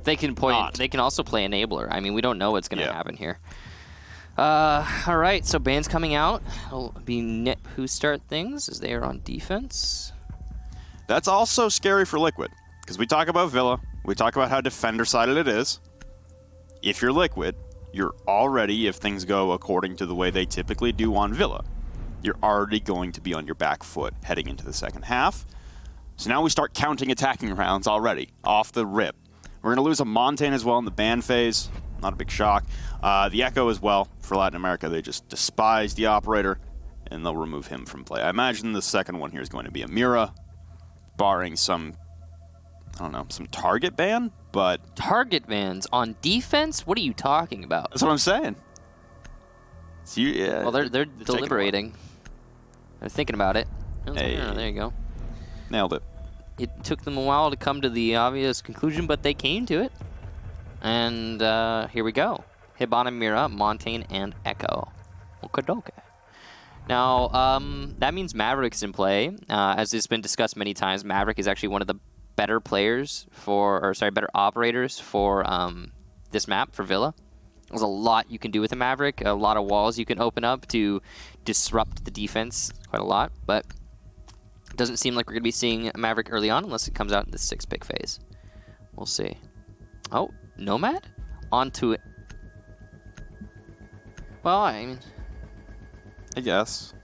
They can point. They can also play enabler. I mean, we don't know what's going to happen here. All right, so Ban's coming out. It'll be Nip who start things as they are on defense. That's also scary for Liquid, because we talk about Villa, we talk about how defender-sided it is. If you're Liquid, you're already, if things go according to the way they typically do on Villa, you're already going to be on your back foot heading into the second half. So now we start counting attacking rounds already, off the rip. We're going to lose a Montaigne as well in the ban phase. Not a big shock. The Echo as well. For Latin America, they just despise the operator, and they'll remove him from play. I imagine the second one here is going to be a Mira, barring some, I don't know, some target ban, but... Target bans on defense? What are you talking about? That's what I'm saying. So well, they're deliberating. They're thinking about it. Hey. Oh, there you go. Nailed it. It took them a while to come to the obvious conclusion, but they came to it. And here we go. Hibana, Mira, Montaigne, and Echo. Okadoke. Now, that means Maverick's in play. As has been discussed many times, Maverick is actually one of the better players for, or sorry, better operators for this map, for Villa. There's a lot you can do with a Maverick, a lot of walls you can open up to disrupt the defense quite a lot, but it doesn't seem like we're going to be seeing Maverick early on unless it comes out in the 6-pick phase. We'll see. Oh, Nomad? Onto it. Well, I mean... I guess.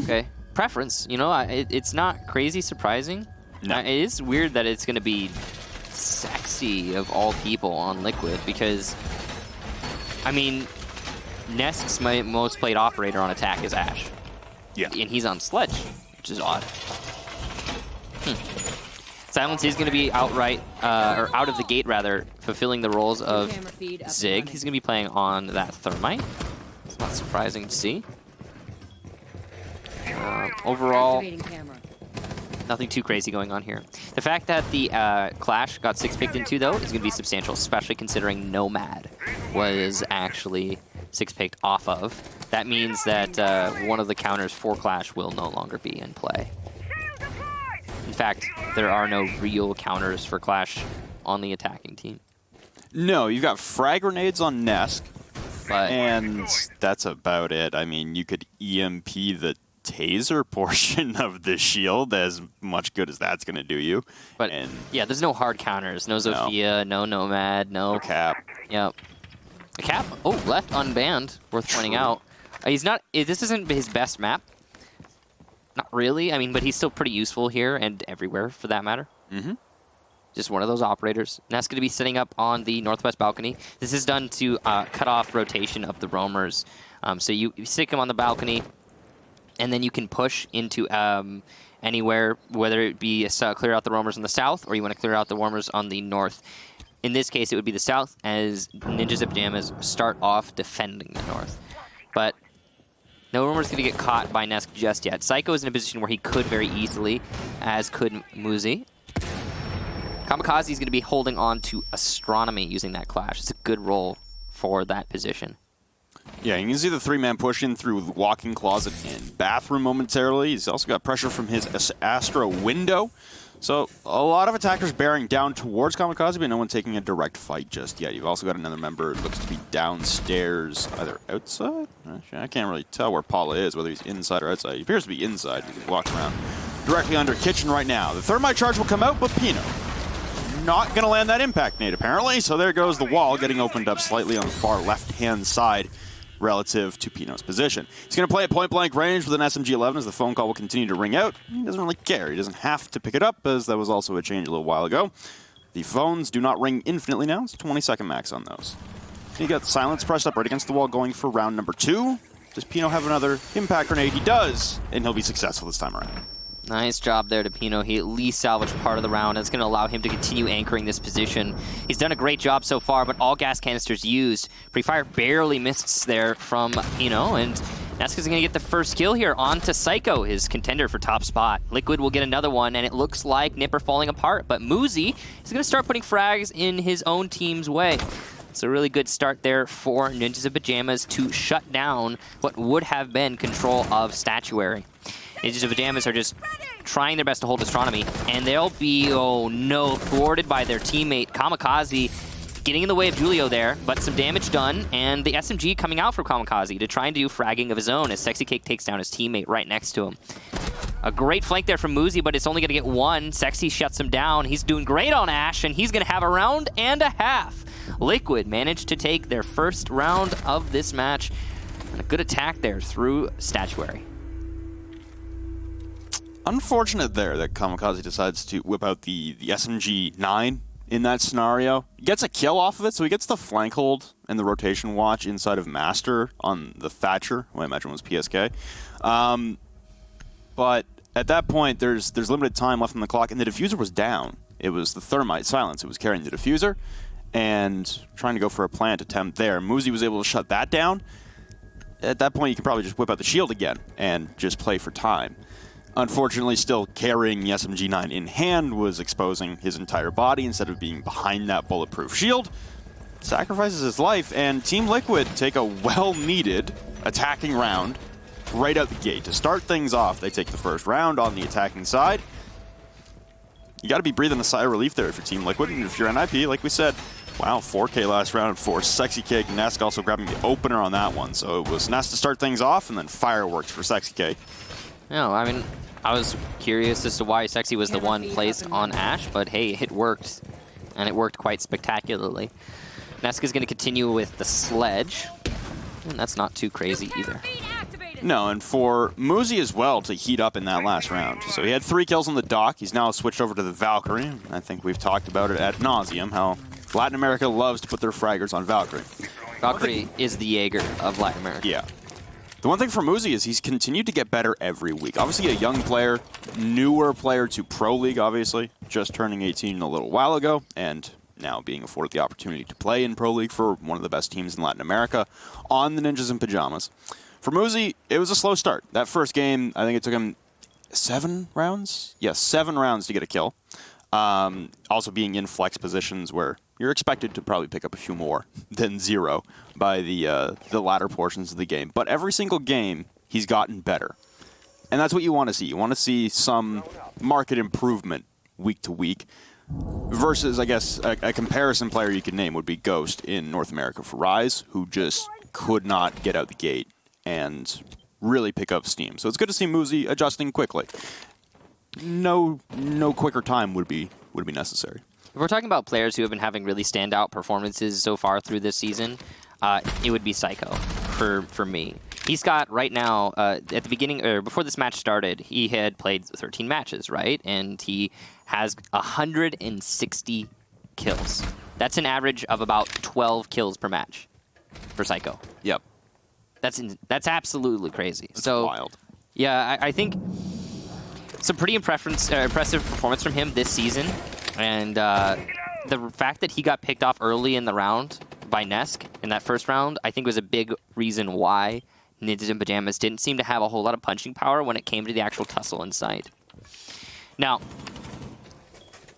Okay. Preference, you know, it's not crazy surprising. No. It is weird that it's going to be Sexy of all people on Liquid because, I mean, Nesk's most played operator on attack is Ashe. Yeah. And he's on Sledge, which is odd. Silence is going to be outright, or out of the gate rather, fulfilling the roles of Zig. He's going to be playing on that Thermite. It's not surprising to see. Overall, nothing too crazy going on here. The fact that the Clash got 6-picked into, though, is going to be substantial, especially considering Nomad was actually 6-picked off of. That means that one of the counters for Clash will no longer be in play. In fact, there are no real counters for Clash on the attacking team. No, you've got frag grenades on Nesk, but and that's about it. I mean, you could EMP the taser portion of the shield, as much good as that's going to do you. But yeah, there's no hard counters. No Zofia, no Nomad, no Cap. Yep. A Cap, oh, left unbanned, worth pointing out. He's not, this isn't his best map. Not really, I mean, but he's still pretty useful here and everywhere for that matter. Just one of those operators. And that's going to be sitting up on the northwest balcony. This is done to cut off rotation of the roamers. So you stick him on the balcony, and then you can push into anywhere, whether it be clear out the roamers on the south, or you want to clear out the roamers on the north. In this case, it would be the south, as Ninjas of Pyjamas start off defending the north. But no roamer's going to get caught by Nesk just yet. Psycho is in a position where he could very easily, as could Muzi. Kamikaze is going to be holding on to Astronomy using that Clash. It's a good role for that position. Yeah, you can see the 3-man push in through the walk-in closet and bathroom momentarily. He's also got pressure from his Astra window. So a lot of attackers bearing down towards Kamikaze, but no one taking a direct fight just yet. You've also got another member who looks to be downstairs, either outside? Actually, I can't really tell where Paula is, whether he's inside or outside. He appears to be inside. He can walk around directly under kitchen right now. The Thermite charge will come out, but Pino not going to land that impact nade, apparently. So there goes the wall getting opened up slightly on the far left-hand side relative to Pino's position. He's going to play at point-blank range with an SMG-11 as the phone call will continue to ring out. He doesn't really care. He doesn't have to pick it up, as that was also a change a little while ago. The phones do not ring infinitely now. It's a 20-second max on those. He got silence pressed up right against the wall going for round number 2. Does Pino have another impact grenade? He does, and he'll be successful this time around. Nice job there to Pino. He at least salvaged part of the round. It's going to allow him to continue anchoring this position. He's done a great job so far, but all gas canisters used. Pre-fire barely missed there from Pino, and Neska's going to get the first kill here onto Psycho, his contender for top spot. Liquid will get another one, and it looks like Nipper falling apart, but Muzi is going to start putting frags in his own team's way. It's a really good start there for Ninjas of Pyjamas to shut down what would have been control of Statuary. Ninjas of Pyjamas are just trying their best to hold Astronomy, and they'll be, oh no, thwarted by their teammate Kamikaze, getting in the way of Julio there, but some damage done, and the SMG coming out for Kamikaze to try and do fragging of his own as Sexy Cake takes down his teammate right next to him. A great flank there from Muzi, but it's only going to get one. Sexy shuts him down. He's doing great on Ash, and he's going to have a round and a half. Liquid managed to take their first round of this match, and a good attack there through Statuary. Unfortunate there that Kamikaze decides to whip out the SMG-9 in that scenario. He gets a kill off of it, so he gets the flank hold and the rotation watch inside of Master on the Thatcher, who I imagine was PSK. But at that point, there's limited time left on the clock, and the diffuser was down. It was the Thermite Silence. It was carrying the diffuser and trying to go for a plant attempt there. Muzi was able to shut that down. At that point, you can probably just whip out the shield again and just play for time. Unfortunately, still carrying the SMG-9 in hand was exposing his entire body instead of being behind that bulletproof shield. Sacrifices his life, and Team Liquid take a well-needed attacking round right out the gate. To start things off, they take the first round on the attacking side. You got to be breathing a sigh of relief there if you're Team Liquid, and if you're NIP, like we said, wow, 4K last round for Sexy Cake. Nesk also grabbing the opener on that one, so it was Nesk to start things off, and then fireworks for Sexy Cake. No, I mean, I was curious as to why Sexy was the one placed on Ash, but hey, it worked, and it worked quite spectacularly. Nesk is going to continue with the Sledge, and that's not too crazy either. No, and for Muzi as well to heat up in that last round. So he had 3 kills on the dock. He's now switched over to the Valkyrie. I think we've talked about it ad nauseum, how Latin America loves to put their fraggers on Valkyrie. Valkyrie is the Jaeger of Latin America. Yeah. The one thing for Muzi is he's continued to get better every week. Obviously a young player, newer player to Pro League, obviously. Just turning 18 a little while ago, and now being afforded the opportunity to play in Pro League for one of the best teams in Latin America on the Ninjas in Pyjamas. For Muzi, it was a slow start. That first game, I think it took him 7 rounds? Yes, 7 rounds to get a kill. Also being in flex positions where you're expected to probably pick up a few more than 0 by the latter portions of the game. But every single game, he's gotten better. And that's what you want to see. You want to see some market improvement week to week. Versus, I guess, a comparison player you could name would be Ghost in North America for Rise, who just could not get out the gate and really pick up steam. So it's good to see Muzi adjusting quickly. No quicker time would be necessary. If we're talking about players who have been having really standout performances so far through this season, it would be Psycho for me. He's got right now, at the beginning, or before this match started, he had played 13 matches, right? And he has 160 kills. That's an average of about 12 kills per match for Psycho. Yep. That's absolutely crazy. That's so wild. Yeah, I think some pretty impressive performance from him this season. And the fact that he got picked off early in the round by Nesk in that first round, I think was a big reason why Ninjas in Pyjamas didn't seem to have a whole lot of punching power when it came to the actual tussle inside. Now,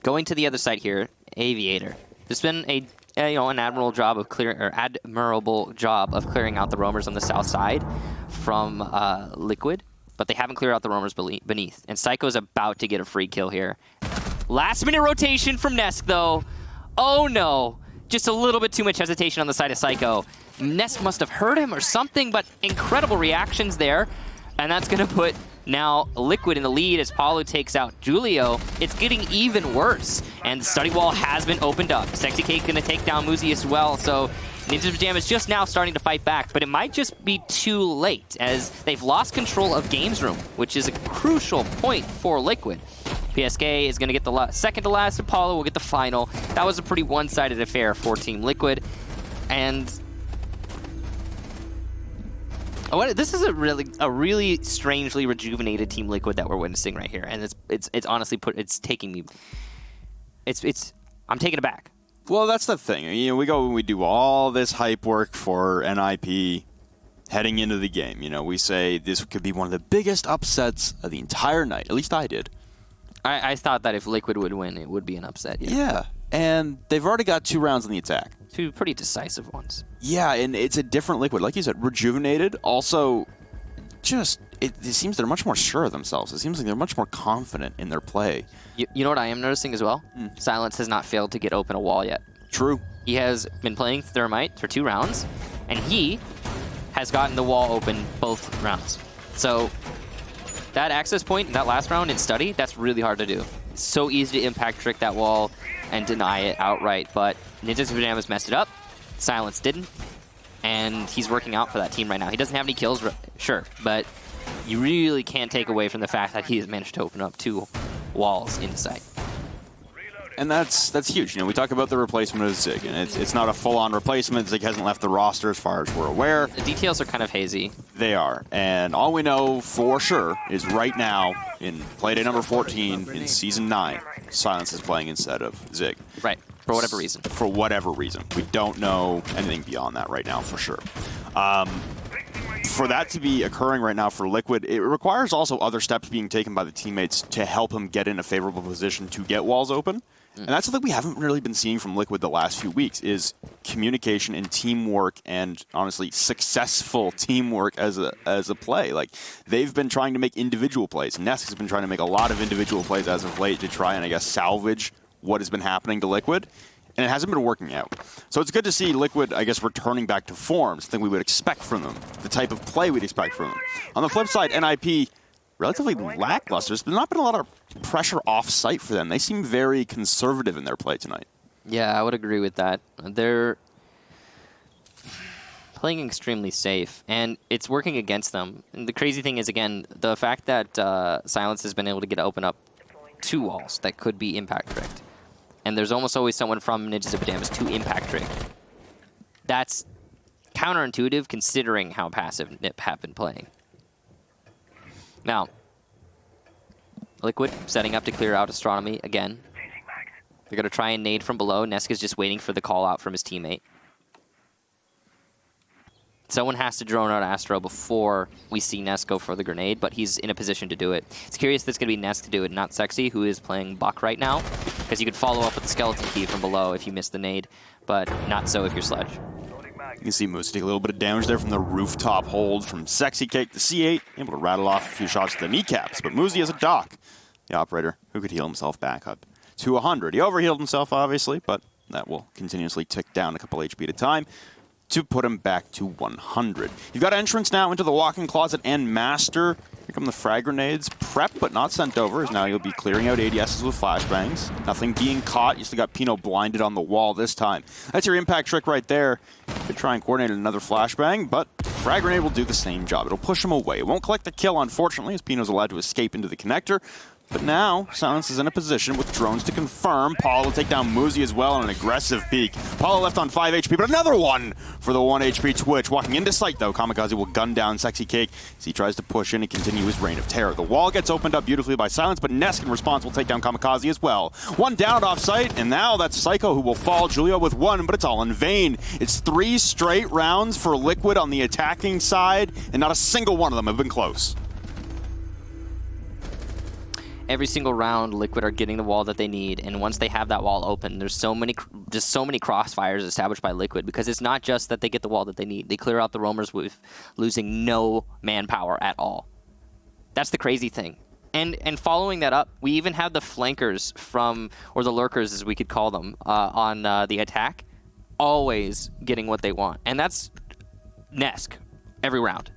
going to the other side here, Aviator. There's been an admirable job of clearing out the roamers on the south side from Liquid, but they haven't cleared out the roamers beneath. And Psycho's about to get a free kill here. Last minute rotation from Nesk though. Oh no, just a little bit too much hesitation on the side of Psycho. Nesk must have heard him or something, but incredible reactions there. And that's gonna put now Liquid in the lead as Paulo takes out Julio. It's getting even worse, and the study wall has been opened up. Sexy Cake gonna take down Muzi as well, so Ninjas in Pyjamas just now starting to fight back, but it might just be too late as they've lost control of Games Room, which is a crucial point for Liquid. PSK is gonna get the second to last, Apollo will get the final. That was a pretty one-sided affair for Team Liquid, and this is a really strangely rejuvenated Team Liquid that we're witnessing right here, and it's honestly I'm taken aback. Well, that's the thing. You know, we do all this hype work for NIP heading into the game. You know, we say this could be one of the biggest upsets of the entire night. At least I did. I thought that if Liquid would win, it would be an upset. Yeah, and they've already got 2 rounds on the attack. 2 pretty decisive ones. Yeah, and it's a different Liquid. Like you said, rejuvenated. Also, just it seems they're much more sure of themselves. It seems like they're much more confident in their play. You know what I am noticing as well? Silence has not failed to get open a wall yet. True. He has been playing Thermite for 2 rounds, and he has gotten the wall open both rounds. So that access point in that last round in Study, that's really hard to do. It's so easy to impact trick that wall and deny it outright, but Ninjas and Pyjamas messed it up. Silence didn't, and he's working out for that team right now. He doesn't have any kills, sure, but you really can't take away from the fact that he has managed to open up 2 walls into sight. And that's huge. You know, we talk about the replacement of Zig, and it's not a full-on replacement. Zig hasn't left the roster as far as we're aware. The details are kind of hazy. They are. And all we know for sure is right now, in Playday number 14, in Season 9, Silence is playing instead of Zig. Right, for whatever reason. For whatever reason. We don't know anything beyond that right now for sure. For that to be occurring right now for Liquid, it requires also other steps being taken by the teammates to help him get in a favorable position to get walls open. And that's something we haven't really been seeing from Liquid the last few weeks, is communication and teamwork, and honestly, successful teamwork as a play. Like, they've been trying to make individual plays. Nesk has been trying to make a lot of individual plays as of late to try and, I guess, salvage what has been happening to Liquid. And it hasn't been working out. So it's good to see Liquid, I guess, returning back to form, something we would expect from them, the type of play we'd expect from them. On the flip side, NIP, relatively lackluster. There's not been a lot of pressure off-site for them. They seem very conservative in their play tonight. Yeah, I would agree with that. They're playing extremely safe, and it's working against them. And the crazy thing is, again, the fact that Silence has been able to open up 2 walls that could be impact tricked. And there's almost always someone from Ninjas and Pyjamas to impact trick. That's counterintuitive considering how passive Nip have been playing. Now, Liquid setting up to clear out Astronomy again. They're going to try and nade from below. Nesk is just waiting for the call out from his teammate. Someone has to drone out Astro before we see Nesk go for the grenade, but he's in a position to do it. It's curious if it's going to be Nesk to do it, not Sexy, who is playing Buck right now, because you could follow up with the Skeleton Key from below if you miss the nade, but not so if you're Sledge. You can see Moose take a little bit of damage there from the rooftop hold from Sexy Cake to C8, able to rattle off a few shots to the kneecaps, but Moosey has a dock, the operator, who could heal himself back up to 100. He overhealed himself, obviously, but that will continuously tick down a couple HP at a time to put him back to 100. You've got entrance now into the walk-in closet and master. Here come the frag grenades. Prep, but not sent over, as now you'll be clearing out ADSs with flashbangs. Nothing being caught. You still got Pino blinded on the wall this time. That's your impact trick right there. You could try and coordinate another flashbang, but frag grenade will do the same job. It'll push him away. It won't collect the kill, unfortunately, as Pino's allowed to escape into the connector. But now, Silence is in a position with drones to confirm. Paul will take down Moosey as well on an aggressive peek. Paulo left on 5 HP, but another one for the 1 HP Twitch. Walking into sight, though, Kamikaze will gun down Sexy Cake as he tries to push in and continue his reign of terror. The wall gets opened up beautifully by Silence, but Nesk in response will take down Kamikaze as well. One down off site, and now that's Psycho who will fall. Julio with 1, but it's all in vain. It's 3 straight rounds for Liquid on the attacking side, and not a single one of them have been close. Every single round, Liquid are getting the wall that they need, and once they have that wall open, there's so many crossfires established by Liquid, because it's not just that they get the wall that they need. They clear out the roamers with losing no manpower at all. That's the crazy thing. And following that up, we even have the flankers from, or the lurkers as we could call them, on the attack, always getting what they want. And that's Nesk every round.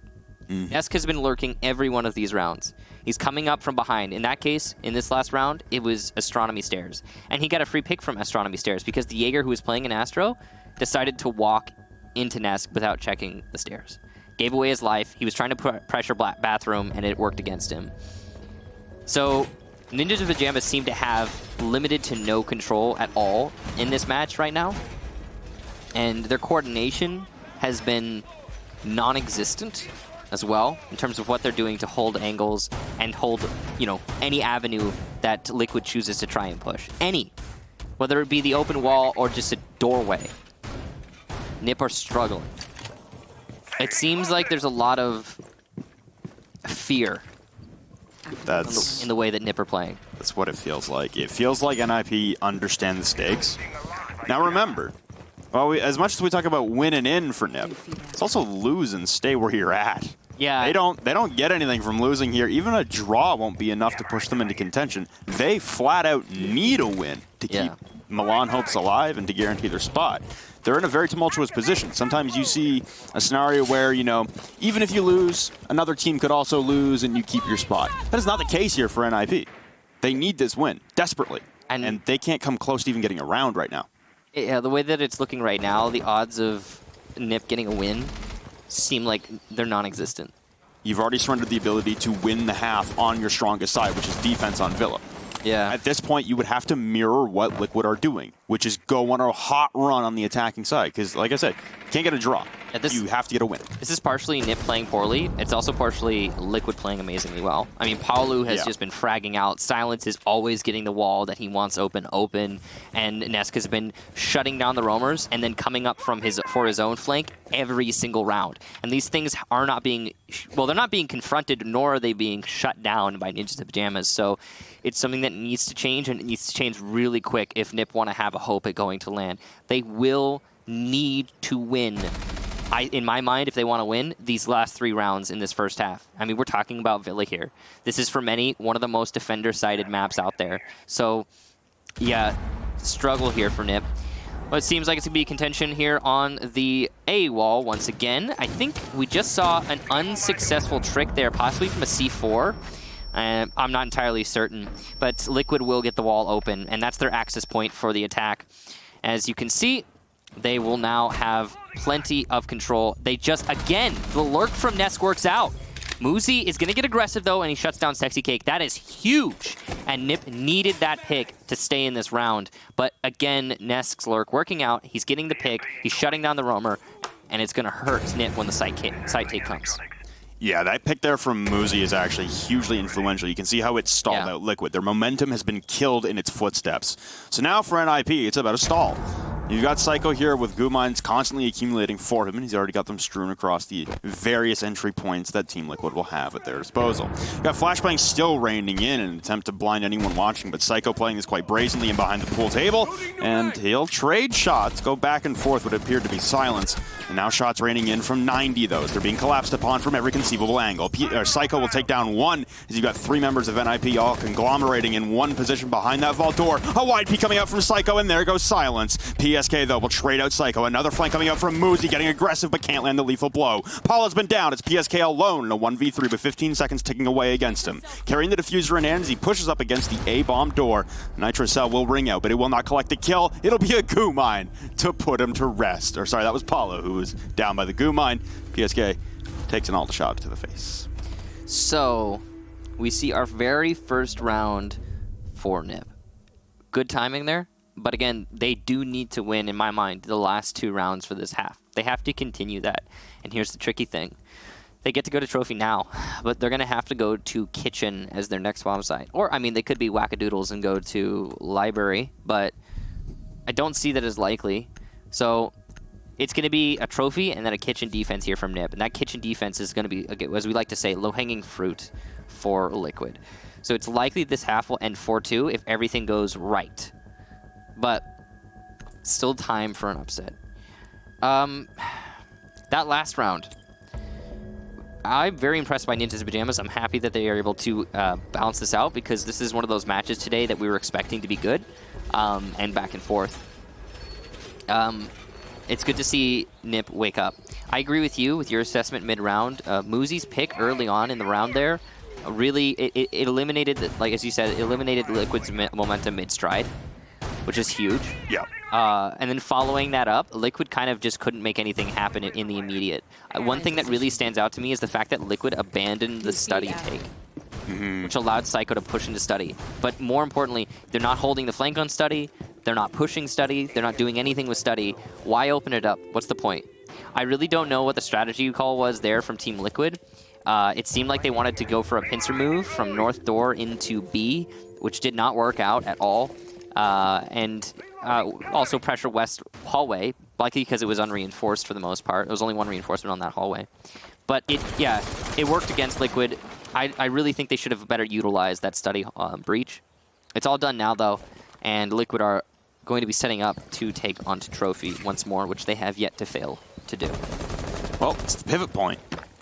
Nesk has been lurking every one of these rounds. He's coming up from behind. In that case, in this last round, it was Astronomy Stairs. And he got a free pick from Astronomy Stairs because the Jaeger who was playing in Astro decided to walk into Nesk without checking the stairs. Gave away his life. He was trying to pressure Bathroom, and it worked against him. So Ninjas and Pyjamas seem to have limited to no control at all in this match right now. And their coordination has been non-existent as well, in terms of what they're doing to hold angles and hold, any avenue that Liquid chooses to try and push. Any. Whether it be the open wall or just a doorway. Nip are struggling. It seems like there's a lot of fear in the way that Nip are playing. That's what it feels like. It feels like NIP understand the stakes. Now remember, as much as we talk about win and in for Nip, it's also lose and stay where you're at. Yeah. They don't get anything from losing here. Even a draw won't be enough to push them into contention. They flat out need a win to keep Milan hopes alive and to guarantee their spot. They're in a very tumultuous position. Sometimes you see a scenario where, you know, even if you lose, another team could also lose and you keep your spot. That is not the case here for NIP. They need this win desperately, and they can't come close to even getting a round right now. Yeah, the way that it's looking right now, the odds of NIP getting a win seem like they're non-existent. You've already surrendered the ability to win the half on your strongest side, which is defense on Villa. Yeah. At this point, you would have to mirror what Liquid are doing, which is go on a hot run on the attacking side. Because, like I said, you can't get a draw. You have to get a win. This is partially NIP playing poorly. It's also partially Liquid playing amazingly well. I mean, Paolu has just been fragging out. Silence is always getting the wall that he wants open. And Nesk has been shutting down the roamers and then coming up for his own flank every single round. And these things are not being, well, they're not being confronted, nor are they being shut down by Ninjas in Pyjamas. So it's something that needs to change, and it needs to change really quick if NIP want to have a hope at going to land. They will need to win. In my mind, if they want to win these last 3 rounds in this first half. I mean, we're talking about Villa here. This is, for many, one of the most defender-sided maps out there. So, yeah, struggle here for NIP. Well, it seems like it's going to be contention here on the A wall once again. I think we just saw an unsuccessful trick there, possibly from a C4. I'm not entirely certain, but Liquid will get the wall open, and that's their access point for the attack. As you can see, they will now have plenty of control. They just, again, the lurk from Nesk works out. Muzi is going to get aggressive, though, and he shuts down Sexy Cake. That is huge, and NIP needed that pick to stay in this round. But again, Nesk's lurk working out. He's getting the pick. He's shutting down the roamer, and it's going to hurt NIP when the side take comes. Yeah, that pick there from Muzi is actually hugely influential. You can see how it stalled out Liquid. Their momentum has been killed in its footsteps. So now for NIP, it's about a stall. You've got Psycho here with goo mines constantly accumulating for him, and he's already got them strewn across the various entry points that Team Liquid will have at their disposal. You've got Flashbang still raining in an attempt to blind anyone watching, but Psycho playing this quite brazenly and behind the pool table, and he'll trade shots, go back and forth what appeared to be silence. And now shots raining in from 90 those. They're being collapsed upon from every conceivable angle. Psycho will take down one as you've got 3 members of NIP all conglomerating in one position behind that vault door. A wide peek coming out from Psycho, and there goes Silence. PSK, though, will trade out Psycho. Another flank coming out from Muzi, getting aggressive but can't land the lethal blow. Paula's been down. It's PSK alone in a 1v3 with 15 seconds ticking away against him. Carrying the diffuser in hand as he pushes up against the A-bomb door. Nitro Cell will ring out, but it will not collect the kill. It'll be a goo mine to put him to rest. Or sorry, that was Paula who was down by the goo mine. PSK takes an alt shot to the face. So, we see our very first round for NIP. Good timing there, but again, they do need to win, in my mind, the last 2 rounds for this half. They have to continue that. And here's the tricky thing. They get to go to Trophy now, but they're going to have to go to Kitchen as their next bomb site. Or, I mean, they could be wackadoodles and go to Library, but I don't see that as likely. So it's going to be a Trophy and then a Kitchen defense here from NIP. And that Kitchen defense is going to be, as we like to say, low-hanging fruit for Liquid. So it's likely this half will end 4-2 if everything goes right. But still time for an upset. That last round, I'm very impressed by Ninjas in Pyjamas. I'm happy that they are able to balance this out, because this is one of those matches today that we were expecting to be good and back and forth. It's good to see NIP wake up. I agree with you with your assessment mid-round. Muzi's pick early on in the round there, really, it eliminated, like as you said, it eliminated Liquid's momentum mid-stride, which is huge. Yeah. And then following that up, Liquid kind of just couldn't make anything happen in the immediate. One thing that really stands out to me is the fact that Liquid abandoned the study take, which allowed Psycho to push into study. But more importantly, they're not holding the flank on study, they're not pushing study, they're not doing anything with study. Why open it up? What's the point? I really don't know what the strategy call was there from Team Liquid. It seemed like they wanted to go for a pincer move from North Door into B, which did not work out at all. And also pressure West hallway, likely because it was unreinforced for the most part. There was only one reinforcement on that hallway. But it worked against Liquid. I really think they should have better utilized that study breach. It's all done now, though, and Liquid are going to be setting up to take onto Trophy once more, which they have yet to fail to do. Well, it's the pivot point.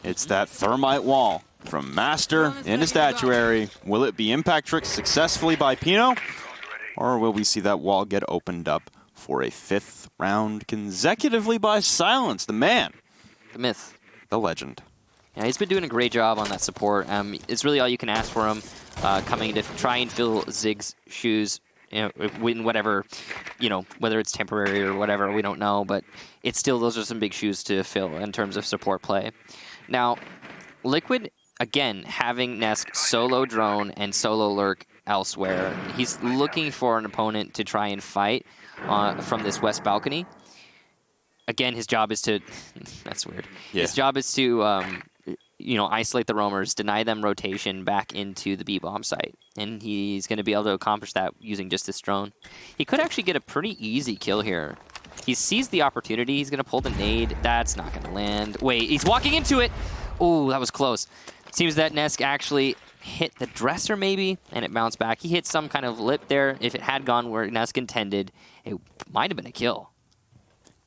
It's that thermite wall from Master into Statuary. Will it be impact tricked successfully by Pino? Or will we see that wall get opened up for a 5th round consecutively by Silence, the man? The myth. The legend. Yeah, he's been doing a great job on that support. It's really all you can ask for him, coming to try and fill Zig's shoes, you know, in whatever, you know, whether it's temporary or whatever, we don't know, but it's still, those are some big shoes to fill in terms of support play. Now, Liquid, again, having Nesk solo drone and solo lurk elsewhere, he's looking for an opponent to try and fight from this west balcony. Again, his job is to, that's weird. Yeah. His job is to, you know, isolate the roamers, deny them rotation back into the B-bomb site. And he's going to be able to accomplish that using just this drone. He could actually get a pretty easy kill here. He sees the opportunity. He's going to pull the nade. That's not going to land. Wait, he's walking into it. Oh, that was close. Seems that Nesk actually hit the dresser maybe, and it bounced back. He hit some kind of lip there. If it had gone where Nesk intended, it might have been a kill.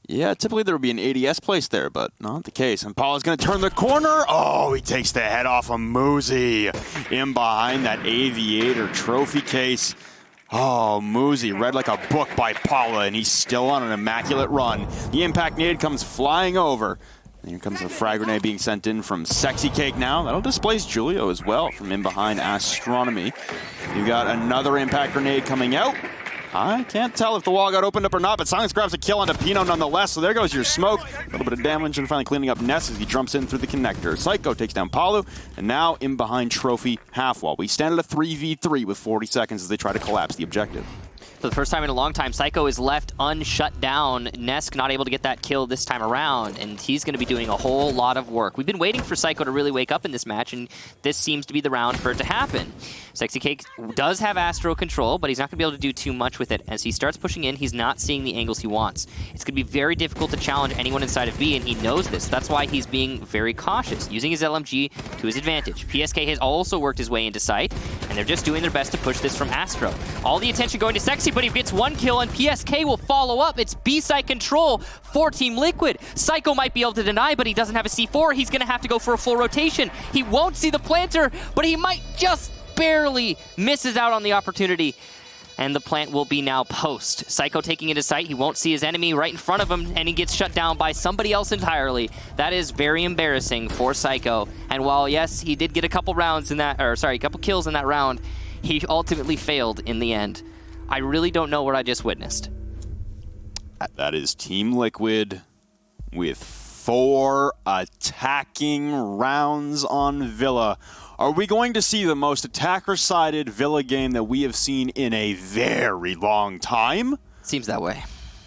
Yeah, typically there would be an ADS placed there, but not the case. And Paula's going to turn the corner. Oh, he takes the head off of Muzi in behind that Aviator trophy case. Oh, Muzi read like a book by Paula, and he's still on an immaculate run. The impact nade comes flying over. And here comes a frag grenade being sent in from Sexy Cake now. That'll displace Julio as well from in behind Astronomy. You got another impact grenade coming out. I can't tell if the wall got opened up or not, but Silence grabs a kill onto Pino nonetheless, so there goes your smoke. A little bit of damage and finally cleaning up Ness as he jumps in through the connector. Psycho takes down Palu, and now in behind Trophy half wall. We stand at a 3v3 with 40 seconds as they try to collapse the objective. For the first time in a long time, Psycho is left unshut down. Nesk not able to get that kill this time around, and he's going to be doing a whole lot of work. We've been waiting for Psycho to really wake up in this match, and this seems to be the round for it to happen. Sexy Cake does have Astro control, but he's not going to be able to do too much with it. As he starts pushing in, he's not seeing the angles he wants. It's going to be very difficult to challenge anyone inside of B, and he knows this. That's why he's being very cautious, using his LMG to his advantage. PSK has also worked his way into sight, and they're just doing their best to push this from Astro. All the attention going to Sexy, but he gets one kill, and PSK will follow up. It's B-side control for Team Liquid. Psycho might be able to deny, but he doesn't have a C4. He's going to have to go for a full rotation. He won't see the planter, but he might just barely misses out on the opportunity. And the plant will be now post. Psycho taking into sight. He won't see his enemy right in front of him, and he gets shut down by somebody else entirely. That is very embarrassing for Psycho. And while, yes, he did get a couple rounds in that, or sorry, a couple kills in that round, he ultimately failed in the end. I really don't know what I just witnessed. That is Team Liquid with 4 attacking rounds on Villa. Are we going to see the most attacker-sided Villa game that we have seen in a very long time? Seems that way.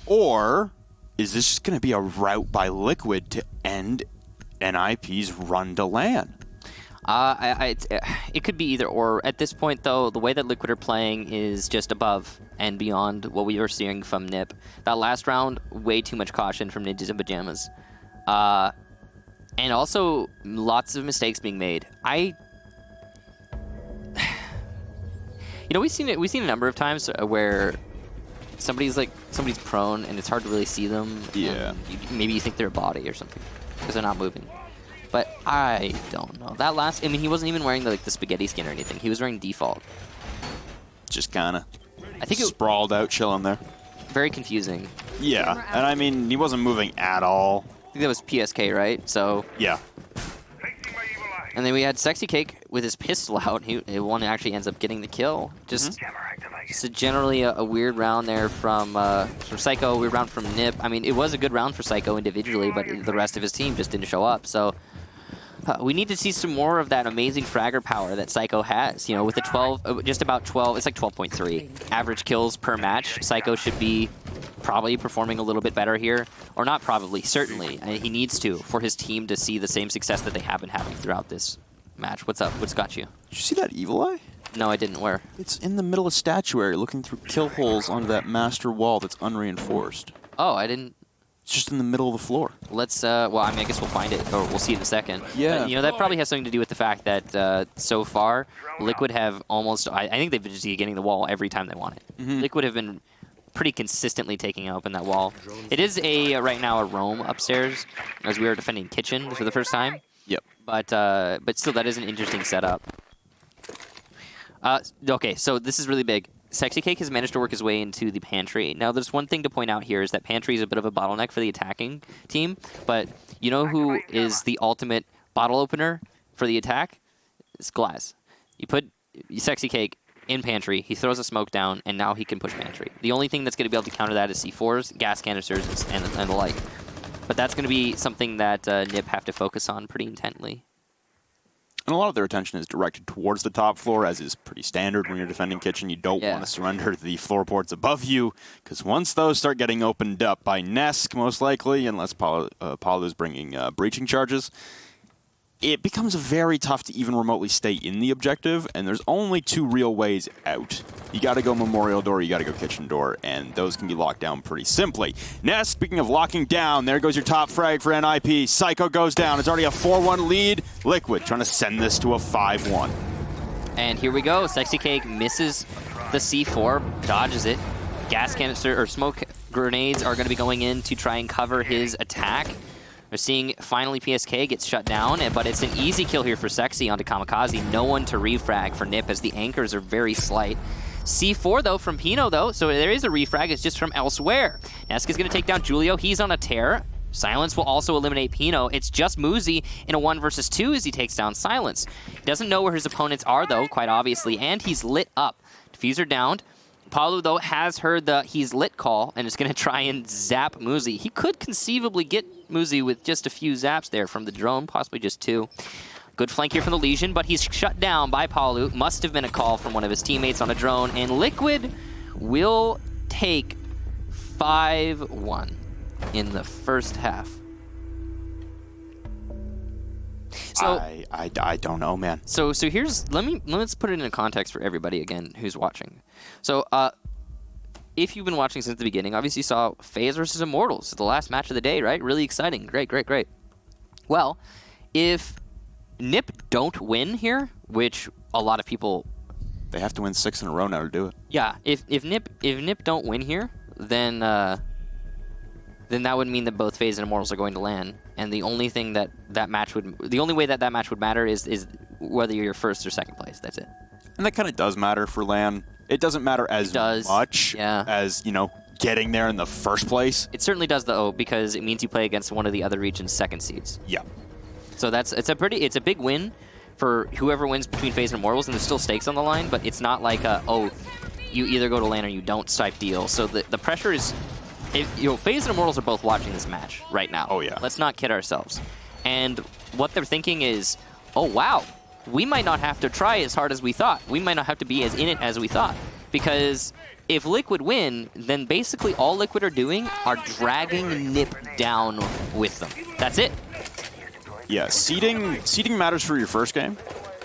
Or is this just going to be a route by Liquid to end NIP's run to LAN? It could be either or. At this point, though, the way that Liquid are playing is just above and beyond what we were seeing from NIP. That last round, way too much caution from Ninjas and Pyjamas. And also, lots of mistakes being made. You know, we've seen a number of times where somebody's prone and it's hard to really see them. Yeah. Maybe you think they're a body or something because they're not moving. But I don't know. That last, I mean, he wasn't even wearing the spaghetti skin or anything. He was wearing default. Just kind of it sprawled out, chilling there. Very confusing. Yeah, and I mean, he wasn't moving at all. I think that was PSK, right? So yeah. And then we had Sexy Cake with his pistol out. One actually ends up getting the kill. Just generally a weird round there from Psycho, a weird round from Nip. I mean, it was a good round for Psycho individually, but the rest of his team just didn't show up. So we need to see some more of that amazing fragger power that Psycho has. You know, with the 12, just about 12, it's like 12.3 average kills per match. Psycho should be probably performing a little bit better here. Or not probably, certainly. He needs to for his team to see the same success that they have been having throughout this match. What's up? What's got you? Did you see that evil eye? No, I didn't. Where? It's in the middle of Statuary, looking through kill holes onto that master wall that's unreinforced. Oh, I didn't. It's just in the middle of the floor. Let's, well, I mean, I guess we'll find it, or we'll see it in a second. Yeah. But, you know, that probably has something to do with the fact that so far, Liquid have almost, I think they've been just getting the wall every time they want it. Liquid have been pretty consistently taking open that wall. It is right now a roam upstairs, as we are defending kitchen for the first time. Yep. But still, that is an interesting setup. Okay, so this is really big. Sexy Cake has managed to work his way into the pantry. Now, there's one thing to point out here is that pantry is a bit of a bottleneck for the attacking team, but you know who is the ultimate bottle opener for the attack? It's Glass. You put Sexy Cake in pantry, he throws a smoke down, and now he can push pantry. The only thing that's going to be able to counter that is C4s, gas canisters, and the like. But that's going to be something that NiP have to focus on pretty intently. And a lot of their attention is directed towards the top floor, as is pretty standard when you're defending kitchen. You don't want to surrender the floor ports above you, because once those start getting opened up by Nesk, most likely, unless Palu's bringing breaching charges, it becomes very tough to even remotely stay in the objective, and there's only two real ways out. You got to go Memorial Door, you got to go Kitchen Door, and those can be locked down pretty simply. Nesk, speaking of locking down, there goes your top frag for NIP. Psycho goes down. It's already a 4-1 lead. Liquid trying to send this to a 5-1. And here we go. Sexy Cake misses the C4, dodges it. Gas canister or smoke grenades are going to be going in to try and cover his attack. We're seeing finally PSK gets shut down, but it's an easy kill here for Sexy onto Kamikaze. No one to refrag for NiP as the anchors are very slight. C4 though from Pino though, so there is a refrag, it's just from elsewhere. Nesk is going to take down Julio, he's on a tear. Silence will also eliminate Pino. It's just Muzi in a 1 versus 2 as he takes down Silence. He doesn't know where his opponents are though, quite obviously, and he's lit up. Diffuser downed. Palu, though, has heard the he's lit call and is going to try and zap Muzi. He could conceivably get Muzi with just a few zaps there from the drone, possibly just 2. Good flank here from the Legion, but he's shut down by Palu. Must have been a call from one of his teammates on a drone, and Liquid will take 5-1 in the first half. So I don't know, man. So here's let's put it in context for everybody again who's watching. So if you've been watching since the beginning, obviously you saw FaZe versus Immortals, the last match of the day, right? Really exciting. Great. Well, if NiP don't win here, which a lot of people, they have to win 6 in a row now to do it. Yeah, if NiP don't win here, then that would mean that both FaZe and Immortals are going to LAN, and the only thing the only way that match would matter is whether you're first or second place. That's it. And that kind of does matter for LAN. It doesn't matter as much as, getting there in the first place. It certainly does though, because it means you play against one of the other region's second seeds. Yeah. So it's a big win for whoever wins between FaZe and Immortals, and there's still stakes on the line, but it's not like you either go to LAN or you don't type deal. So the pressure is, FaZe and Immortals are both watching this match right now. Oh yeah. Let's not kid ourselves. And what they're thinking is, oh wow, we might not have to try as hard as we thought. We might not have to be as in it as we thought. Because if Liquid win, then basically all Liquid are doing are dragging NiP down with them. That's it. Yeah, seeding matters for your first game.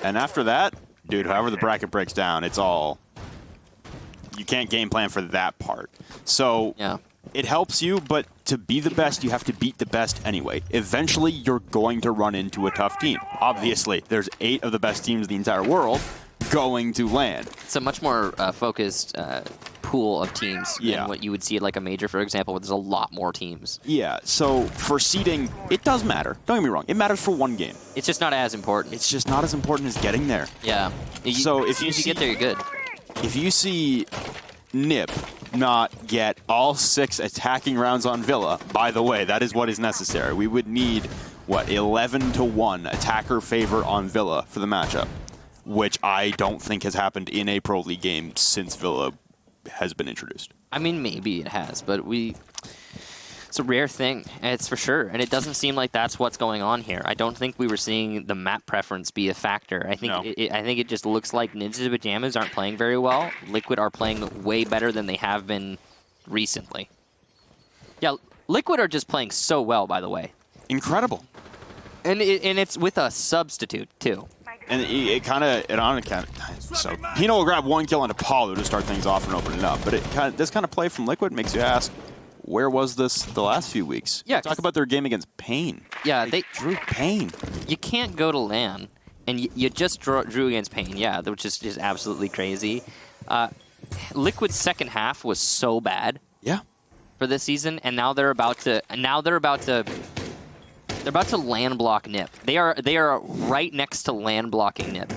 And after that, dude, however the bracket breaks down, it's all... You can't game plan for that part. So yeah. It helps you, but to be the best, you have to beat the best anyway. Eventually, you're going to run into a tough team. Obviously, there's 8 of the best teams in the entire world going to LAN. It's a much more focused pool of teams than what you would see at like a major, for example, where there's a lot more teams. Yeah, so for seeding, it does matter. Don't get me wrong. It matters for one game. It's just not as important. It's just not as important as getting there. Yeah. So if you get there, you're good. If you see NiP not get all 6 attacking rounds on Villa, by the way, that is what is necessary. We would need, 11-1 attacker favor on Villa for the matchup, which I don't think has happened in a Pro League game since Villa has been introduced. I mean, maybe it has, but it's a rare thing, it's for sure, and it doesn't seem like that's what's going on here. I don't think we were seeing the map preference be a factor. I think I think it just looks like Ninjas Pyjamas aren't playing very well. Liquid are playing way better than they have been recently. Yeah, Liquid are just playing so well, by the way. Incredible. And it's with a substitute, too. And so Pino will grab 1 kill onto Palu to start things off and open it up. But this kind of play from Liquid makes you ask, where was this the last few weeks? Yeah, talk about their game against Pain. Yeah, they drew Pain. You can't go to LAN, and you just drew against Pain. Yeah, which is just absolutely crazy. Liquid's second half was so bad. Yeah. For this season, and now they're about to They're about to land block Nip. They are right next to land blocking Nip.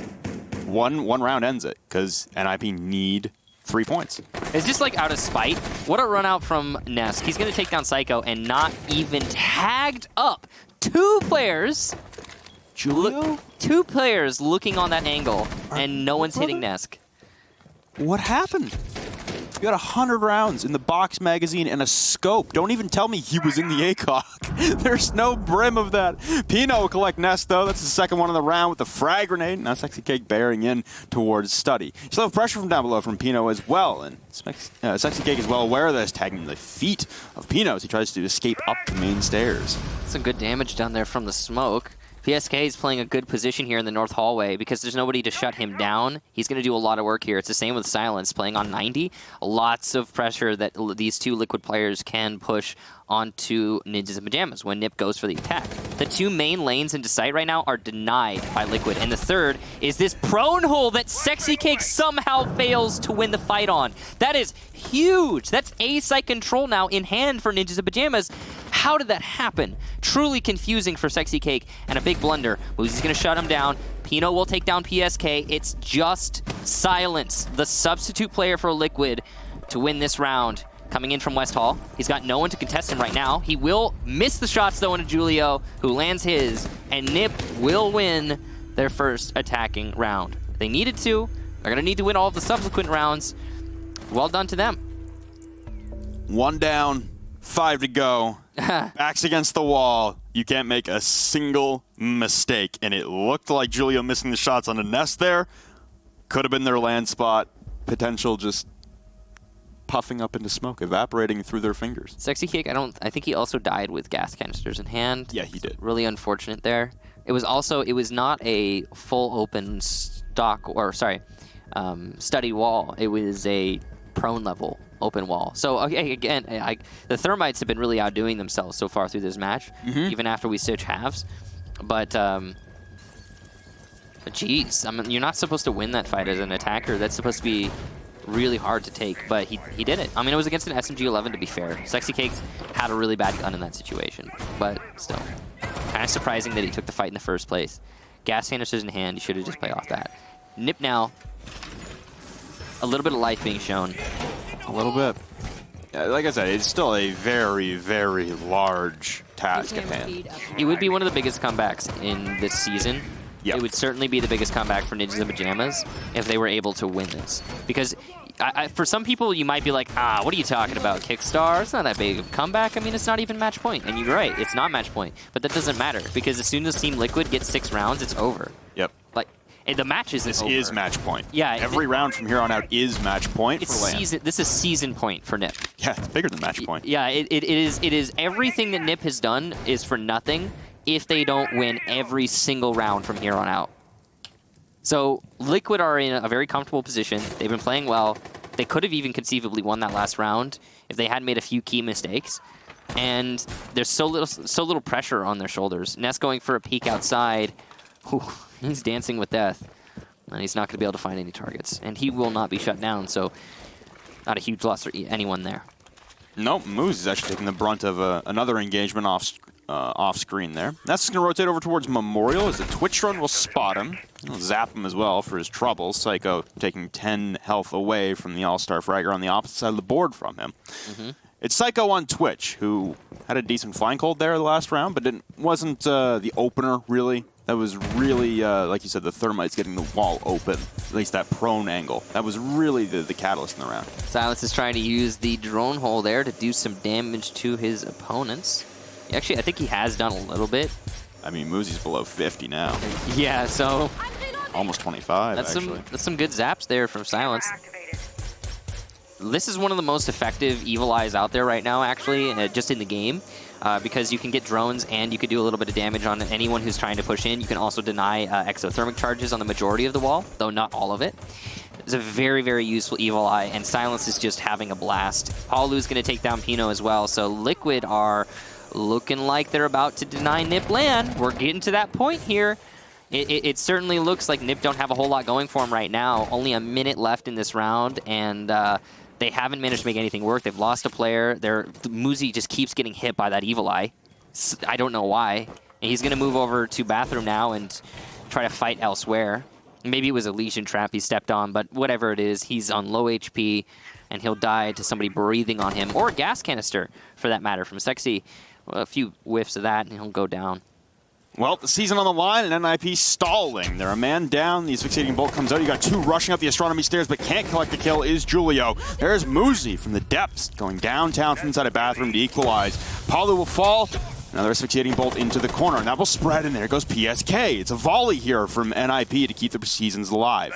One round ends it, because NIP need 3 points. It's just like out of spite. What a run out from Nesk. He's going to take down Psycho and not even tagged up. 2 players. Julio? 2 players looking on that angle, and no one's hitting Nesk. What happened? You got 100 rounds in the box magazine and a scope. Don't even tell me he was in the ACOG. There's no brim of that. Pino will collect Nest, though. That's the second one of the round with the frag grenade. Now Sexy Cake bearing in towards Study. Still have pressure from down below from Pino as well. And Sexy Cake is well aware of this, tagging the feet of Pino as he tries to escape up the main stairs. Some good damage down there from the smoke. PSK is playing a good position here in the north hallway because there's nobody to shut him down. He's going to do a lot of work here. It's the same with Silence playing on 90. Lots of pressure that these 2 Liquid players can push onto Ninjas and Pyjamas when Nip goes for the attack. The 2 main lanes into sight right now are denied by Liquid, and the third is this prone hole that Sexy Cake somehow fails to win the fight on. That is huge. That's A-site control now in hand for Ninjas and Pyjamas. How did that happen? Truly confusing for Sexy Cake, and a big blunder. Woozy's going to shut him down. Pino will take down PSK. It's just Silence, the substitute player for Liquid, to win this round. Coming in from West Hall. He's got no one to contest him right now. He will miss the shots, though, into Julio, who lands his, and Nip will win their first attacking round. They needed to. They're going to need to win all of the subsequent rounds. Well done to them. 1 down, 5 to go. Backs against the wall. You can't make a single mistake. And it looked like Julio missing the shots on the Nest there. Could have been their land spot. Potential just puffing up into smoke, evaporating through their fingers. Sexy Cake, I think he also died with gas canisters in hand. Yeah, he did. Really unfortunate there. It was not a full open stock, or sorry, study wall. It was a prone level open wall. So okay, again, the Thermites have been really outdoing themselves so far through this match, even after we switch halves. But geez, I mean, you're not supposed to win that fight as an attacker. That's supposed to be really hard to take, but he did it. I mean, it was against an SMG-11, to be fair. Sexy Cakes had a really bad gun in that situation, but still. Kind of surprising that he took the fight in the first place. Gas canisters in hand, he should have just played off that. Nip now. A little bit of life being shown. A little bit. Yeah, like I said, it's still a very, very large task at hand. It would be one of the biggest comebacks in this season. Yep. It would certainly be the biggest comeback for Ninjas and Pyjamas if they were able to win this. Because for some people, you might be like, what are you talking about, Kickstar? It's not that big of a comeback. I mean, it's not even match point. And you're right, it's not match point. But that doesn't matter, because as soon as Team Liquid gets 6 rounds, it's over. Yep. Like, the match isn't over. This is match point. Yeah. Every round from here on out is match point for LAN. This is season point for Nip. Yeah, it's bigger than match point. Yeah, it is everything that Nip has done is for nothing if they don't win every single round from here on out. So Liquid are in a very comfortable position. They've been playing well. They could have even conceivably won that last round if they hadn't made a few key mistakes. And there's so little pressure on their shoulders. Ness going for a peek outside. Whew, he's dancing with death. And he's not going to be able to find any targets. And he will not be shut down, so not a huge loss for anyone there. Nope, Moose is actually taking the brunt of another engagement off screen there. That's going to rotate over towards Memorial as the Twitch run will spot him. He'll zap him as well for his troubles. Psycho taking 10 health away from the All-Star Fragger on the opposite side of the board from him. It's Psycho on Twitch, who had a decent flank hold there the last round, but wasn't the opener, really. That was really, like you said, the Thermites getting the wall open, at least that prone angle. That was really the catalyst in the round. Silence is trying to use the drone hole there to do some damage to his opponents. Actually, I think he has done a little bit. I mean, Moosey's below 50 now. Yeah, so almost 25, actually. That's some good zaps there from Silence. This is one of the most effective Evil Eyes out there right now, actually, just in the game. Because you can get drones and you can do a little bit of damage on anyone who's trying to push in. You can also deny exothermic charges on the majority of the wall, though not all of it. It's a very, very useful Evil Eye, and Silence is just having a blast. Paulu's going to take down Pino as well, so Liquid are looking like they're about to deny Nip land. We're getting to that point here. It certainly looks like Nip don't have a whole lot going for them right now. Only a minute left in this round, and they haven't managed to make anything work. They've lost a player. Muzi just keeps getting hit by that Evil Eye. I don't know why. And he's going to move over to bathroom now and try to fight elsewhere. Maybe it was a Legion trap he stepped on, but whatever it is, he's on low HP, and he'll die to somebody breathing on him, or a gas canister, for that matter, from Sexy. A few whiffs of that, and he'll go down. Well, the season on the line, and NIP stalling. They're a man down. The asphyxiating bolt comes out. You got 2 rushing up the astronomy stairs, but can't collect the kill is Julio. There's Muzi from the depths, going downtown from inside a bathroom to equalize. Paulo will fall. Another asphyxiating bolt into the corner, and that will spread, and there goes PSK. It's a volley here from NIP to keep the seasons alive.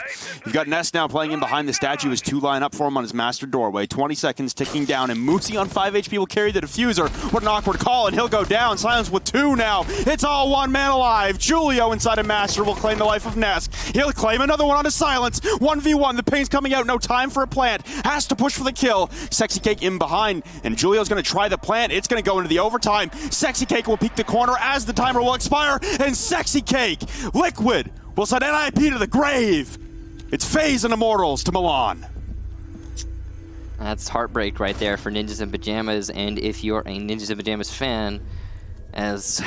You've got Ness now playing in behind the statue as 2 line up for him on his master doorway. 20 seconds ticking down, and Moosey on 5 HP will carry the diffuser. What an awkward call, and he'll go down. Silence with 2 now. It's all 1 man alive. Julio inside a master will claim the life of Ness. He'll claim another one on his silence. 1v1, the pain's coming out. No time for a plant. Has to push for the kill. Sexy Cake in behind, and Julio's going to try the plant. It's going to go into the overtime. Sexy Cake will peek the corner as the timer will expire, and Sexy Cake, Liquid, will send NIP to the grave. It's FaZe and Immortals to Milan. That's heartbreak right there for Ninjas in Pyjamas, and if you're a Ninjas in Pyjamas fan, as,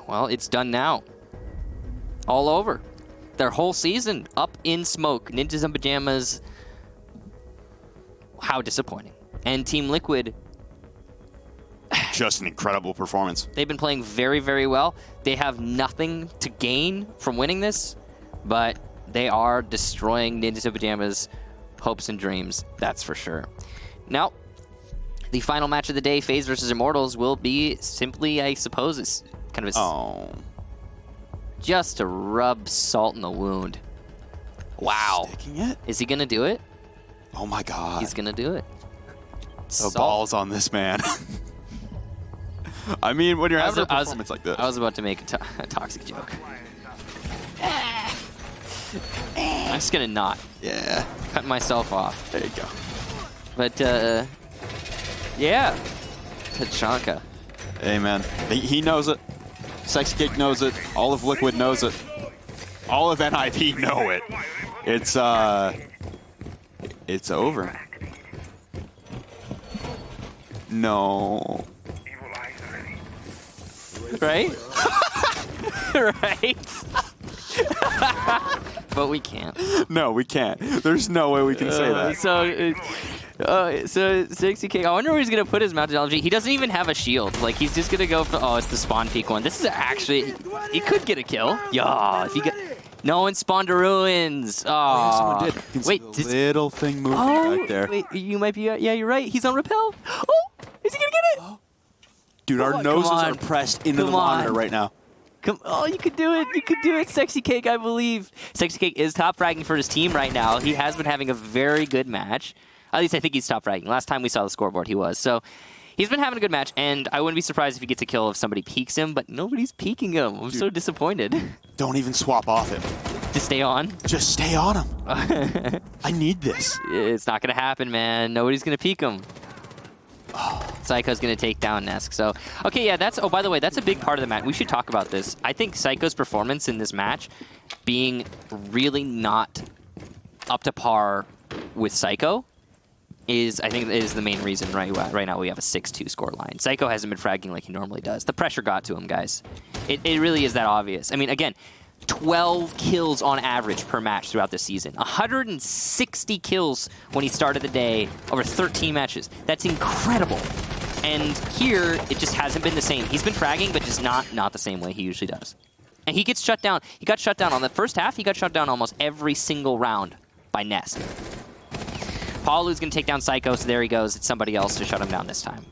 well, it's done now. All over. Their whole season up in smoke. Ninjas in Pyjamas, how disappointing. And Team Liquid, just an incredible performance. they've been playing very, very well. They have nothing to gain from winning this, but they are destroying Ninjas in Pyjamas' hopes and dreams, that's for sure. Now, the final match of the day, FaZe versus Immortals, will be simply, I suppose, it's kind of a just to rub salt in the wound. Wow. Sticking it? Is he going to do it? Oh my god. He's going to do it. The balls on this man. I mean, when you're having a performance like this. I was about to make a toxic joke. I'm just going to not. Yeah. Cut myself off. There you go. But, yeah. Tachanka. Hey, man. He knows it. Sexy Cake knows it. All of Liquid knows it. All of NIP know it. It's over. No. Right? Right? But we can't. No, we can't. There's no way we can say that. So 60K, I wonder where he's going to put his methodology. He doesn't even have a shield. Like, he's just going to go for, it's the spawn peak one. This is actually, he could get a kill. Yeah, if he got, no one spawned to ruins. Oh, someone did. Wait, the little thing moving right there. Wait, you might be, yeah, you're right. He's on repel. Oh, is he going to get it? Dude, our noses are pressed into the monitor right now. You could do it. You could do it, Sexy Cake, I believe. Sexy Cake is top fragging for his team right now. He has been having a very good match. At least I think he's top fragging. Last time we saw the scoreboard, he was. So he's been having a good match, and I wouldn't be surprised if he gets a kill if somebody peeks him, but nobody's peeking him. I'm so disappointed. Don't even swap off him. Just stay on? Just stay on him. I need this. It's not going to happen, man. Nobody's going to peek him. Psycho's going to take down Nesk. So, okay, yeah, that's... Oh, by the way, that's a big part of the match. We should talk about this. I think Psycho's performance in this match being really not up to par with Psycho is, I think, is the main reason right now we have a 6-2 scoreline. Psycho hasn't been fragging like he normally does. The pressure got to him, guys. It really is that obvious. I mean, again, 12 kills on average per match throughout the season. 160 kills when he started the day over 13 matches. That's incredible. And here, it just hasn't been the same. He's been fragging, but just not the same way he usually does. And he gets shut down. He got shut down on the first half. He got shut down almost every single round by Nest. Paulu's going to take down Psycho, so there he goes. It's somebody else to shut him down this time.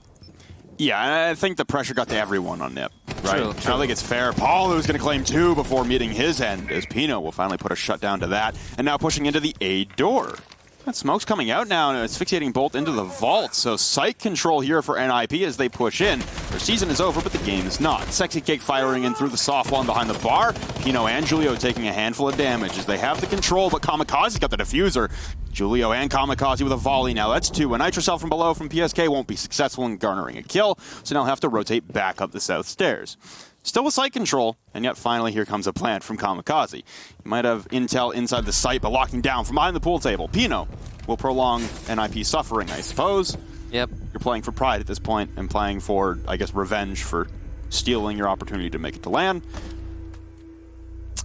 Yeah, I think the pressure got to everyone on Nip, right? True. I don't think it's fair. Paulu's going to claim 2 before meeting his end, as Pino will finally put a shutdown to that. And now pushing into the A door. That smoke's coming out now, and it's asphyxiating bolt into the vault. So site control here for NIP as they push in. Their season is over, but the game is not. Sexy Cake firing in through the soft one behind the bar. Pino and Julio taking a handful of damage as they have the control, but Kamikaze's got the diffuser. Julio and Kamikaze with a volley now. That's 2. A Nitrocell from below from PSK won't be successful in garnering a kill, so now have to rotate back up the south stairs. Still with site control, and yet finally here comes a plant from Kamikaze. You might have intel inside the site, but locking down from behind the pool table. Pino will prolong NIP suffering, I suppose. Yep. You're playing for pride at this point and playing for, I guess, revenge for stealing your opportunity to make it to land.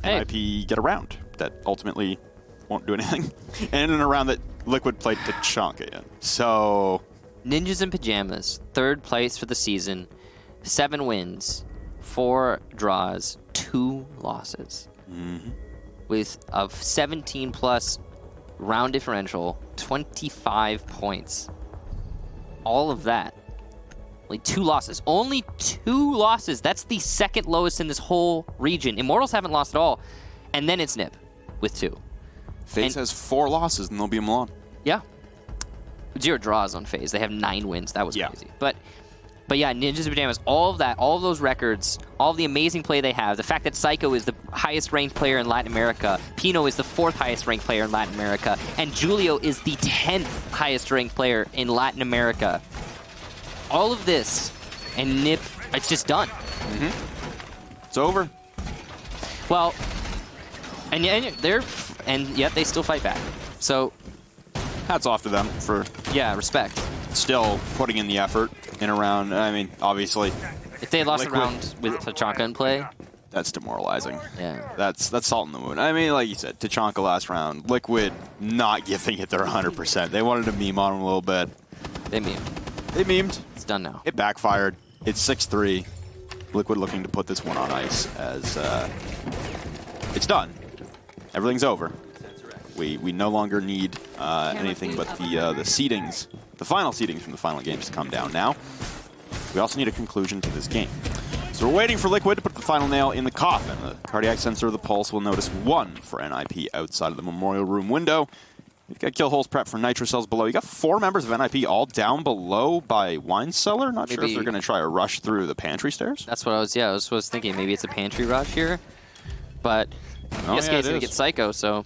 Hey. NIP get a round that ultimately won't do anything. And in a round that Liquid played Tachanka in. So... Ninjas in Pyjamas, 3rd place for the season, 7 wins, 4 draws, 2 losses. With a 17-plus round differential, 25 points. All of that. Only 2 losses. Only 2 losses. That's the 2nd lowest in this whole region. Immortals haven't lost at all. And then it's NIP with 2. FaZe has 4 losses, and they'll be Milan. Yeah. 0 draws on FaZe. They have 9 wins. That was crazy. But yeah, Ninjas in Pyjamas, all of that, all of those records, all of the amazing play they have, the fact that Psycho is the highest ranked player in Latin America, Pino is the 4th highest ranked player in Latin America, and Julio is the 10th highest ranked player in Latin America. All of this, and NIP, it's just done. It's over. Well, and yet they still fight back. So, hats off to them for respect. Still putting in the effort in a round. I mean, obviously, If they had lost Liquid. a round with Tachanka in play, that's demoralizing. yeah. That's salt in the wound. I mean, like you said, Tachanka last round, Liquid not giving it their 100%. They wanted to meme on him a little bit. They memed. They memed. It's done now. It backfired. It's 6-3. Liquid looking to put this one on ice as it's done. Everything's over. We no longer need anything but the seedings, the final seedings from the final games to come down now. We also need a conclusion to this game. So we're waiting for Liquid to put the final nail in the coffin. The cardiac sensor of the pulse will notice 1 for NIP outside of the memorial room window. You've got kill holes prepped for nitro cells below. You got 4 members of NIP all down below by Wine Cellar. Not sure if they're going to try to rush through the pantry stairs. That's what I was thinking. Maybe it's a pantry rush here. But PSK is going to get Psycho, so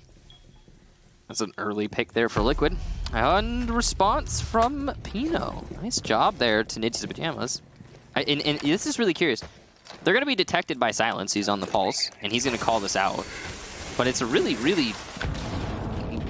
that's an early pick there for Liquid. And response from Pino. Nice job there to Ninjas in Pyjamas. And this is really curious. They're going to be detected by silence. He's on the pulse, and he's going to call this out. But it's a really, really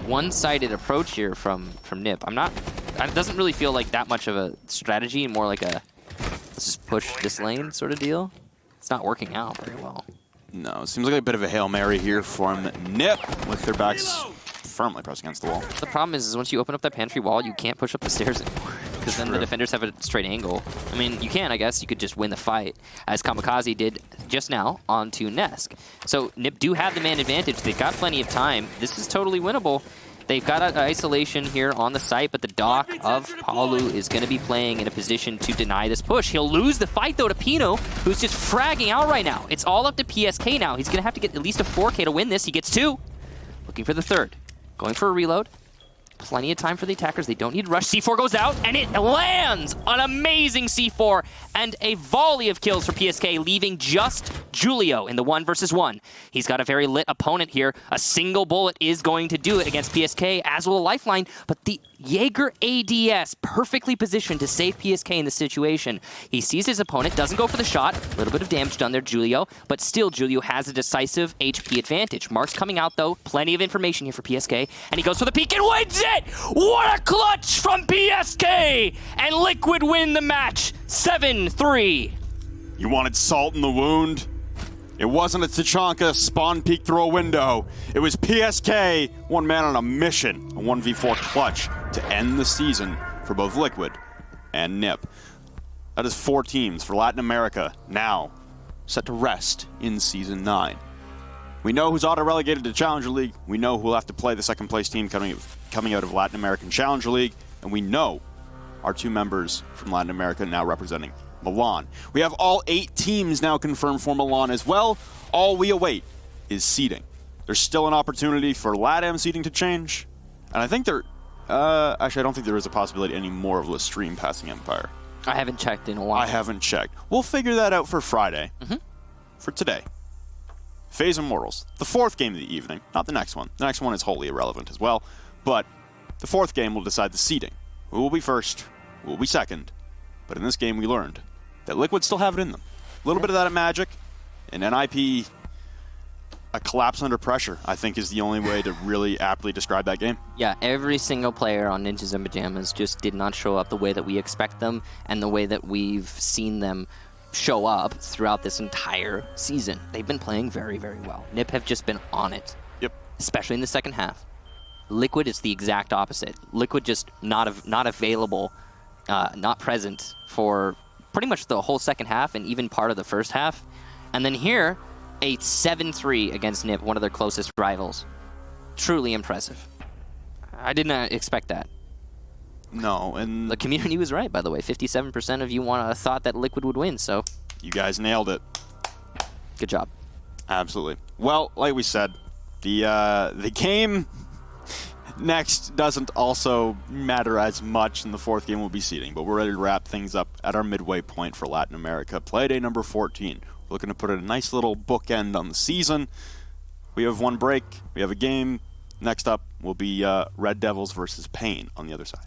one-sided approach here from NIP. It doesn't really feel like that much of a strategy, more like a let's just push this lane sort of deal. It's not working out very well. No, it seems like a bit of a Hail Mary here from NIP with their backs firmly pressed against the wall. The problem is once you open up that pantry wall, you can't push up the stairs anymore. Because then the defenders have a straight angle. I mean, you can, I guess. You could just win the fight, as Kamikaze did just now onto Nesk. So NIP do have the man advantage. They've got plenty of time. This is totally winnable. They've got an isolation here on the site, but the Doc of Palu is going to be playing in a position to deny this push. He'll lose the fight, though, to Pino, who's just fragging out right now. It's all up to PSK now. He's going to have to get at least a 4K to win this. He gets 2. Looking for the 3rd. Going for a reload. Plenty of time for the attackers. They don't need to rush. C4 goes out, and it lands! An amazing C4, and a volley of kills for PSK, leaving just Julio in the 1 versus 1. He's got a very lit opponent here. A single bullet is going to do it against PSK, as will a lifeline, but the Jaeger ADS perfectly positioned to save PSK in this situation. He sees his opponent, doesn't go for the shot. A little bit of damage done there, Julio, but still Julio has a decisive HP advantage. Mark's coming out, though. Plenty of information here for PSK, and he goes for the peek and wins it! What a clutch from PSK! And Liquid win the match 7-3. You wanted salt in the wound? It wasn't a Tachanka spawn peek through a window. It was PSK, one man on a mission, a 1v4 clutch to end the season for both Liquid and NIP. That is 4 teams for Latin America now set to rest in Season 9. We know who's auto-relegated to Challenger League. We know who will have to play the second-place team coming out of Latin American Challenger League. And we know our 2 members from Latin America now representing Milan. We have all 8 teams now confirmed for Milan as well. All we await is seeding. There's still an opportunity for LATAM seeding to change. And I think actually, I don't think there is a possibility anymore of Lestream passing Empire. I haven't checked in a while. I haven't checked. We'll figure that out for Friday. For today. FaZe Immortals, the 4th game of the evening, not the next one. The next one is wholly irrelevant as well. But the 4th game will decide the seeding. Who will be first? Who will be second? But in this game, we learned that Liquid still have it in them. A little bit of that at Magic, and NIP, a collapse under pressure, I think is the only way to really aptly describe that game. Yeah, every single player on Ninjas in Pyjamas just did not show up the way that we expect them and the way that we've seen them show up throughout this entire season. They've been playing very, very well. NIP have just been on it. Yep. Especially in the second half. Liquid is the exact opposite. Liquid just not available, not present for pretty much the whole second half and even part of the first half. And then here, a 7-3 against NIP, one of their closest rivals. Truly impressive. I did not expect that. No, and The community was right, by the way. 57% of you thought that Liquid would win, so you guys nailed it. good job. Absolutely. Well, like we said, the game next doesn't also matter as much, in the fourth game we'll be seeding, but we're ready to wrap things up at our midway point for Latin America. Playday number 14. We're looking to put a nice little bookend on the season. We have one break. We have a game. Next up will be Red Devils versus Pain on the other side.